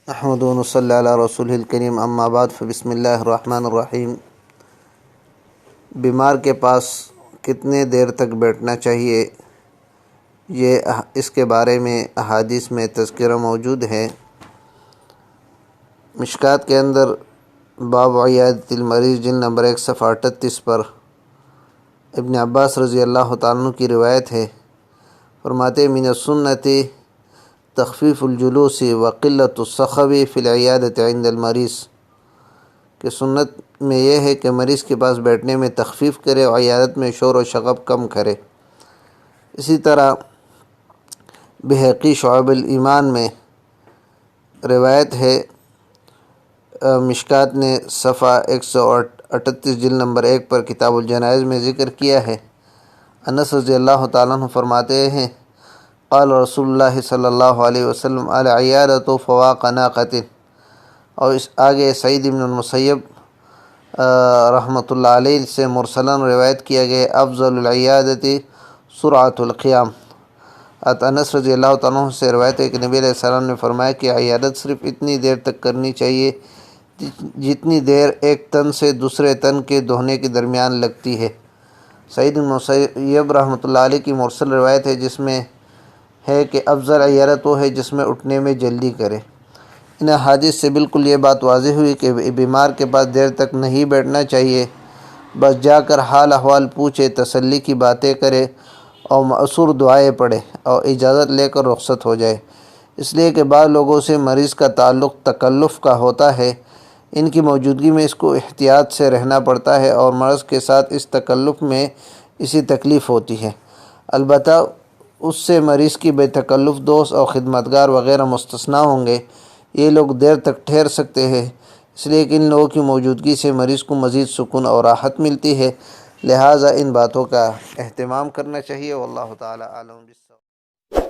احمد و صلی علی رسول الکریم اما بعد فبسم اللہ الرحمن الرحیم۔ بیمار کے پاس کتنے دیر تک بیٹھنا چاہیے، اس کے بارے میں احادیث میں تذکرہ موجود ہے۔ مشکات کے اندر باب عیادۃ المریض جلد نمبر 1 صفحہ 38 پر ابن عباس رضی اللہ تعالیٰ عنہ کی روایت ہے، فرماتے من السنت تخفیف الجلوس وقلۃ الصخب فی العیادۃ عند المریض، کہ سنت میں یہ ہے کہ مریض کے پاس بیٹھنے میں تخفیف کرے اور عیادت میں شور و شغب کم کرے۔ اسی طرح بحقی شعب الایمان میں روایت ہے، مشکات نے صفحہ 138 جلد نمبر 1 پر کتاب الجنائز میں ذکر کیا ہے۔ انس رضی اللہ تعالیٰ عنہ فرماتے ہیں قال رسول اللہ صلی اللہ علیہ وسلم العیادۃ فواق ناقۃ، اور اس آگے سعید بن المسیب رحمۃ اللہ علیہ سے مرسلاً روایت کیا گیا افضل العیادۃ سرعۃ القیام۔ انس رضی اللہ تعالیٰ عنہ سے روایت ہے کہ نبی علیہ السلام نے فرمایا کہ عیادت صرف اتنی دیر تک کرنی چاہیے جتنی دیر ایک تن سے دوسرے تن کے دھونے کے درمیان لگتی ہے۔ سعید بن مسیب رحمۃ اللہ علیہ کی مرسل روایت ہے جس میں ہے کہ افضل عیادت وہ ہے جس میں اٹھنے میں جلدی کرے۔ ان احادیث سے بالکل یہ بات واضح ہوئی کہ بیمار کے پاس دیر تک نہیں بیٹھنا چاہیے، بس جا کر حال احوال پوچھے، تسلی کی باتیں کرے اور مأثور دعائیں پڑھے اور اجازت لے کر رخصت ہو جائے، اس لیے کہ بعض لوگوں سے مریض کا تعلق تکلف کا ہوتا ہے، ان کی موجودگی میں اس کو احتیاط سے رہنا پڑتا ہے اور مرض کے ساتھ اس تکلف میں اسی تکلیف ہوتی ہے۔ البتہ اس سے مریض کی بے تکلف دوست اور خدمتگار وغیرہ مستثنیٰ ہوں گے، یہ لوگ دیر تک ٹھہر سکتے ہیں، اس لیے کہ ان لوگوں کی موجودگی سے مریض کو مزید سکون اور راحت ملتی ہے، لہٰذا ان باتوں کا اہتمام کرنا چاہیے۔ واللہ تعالی اعلم بالصواب۔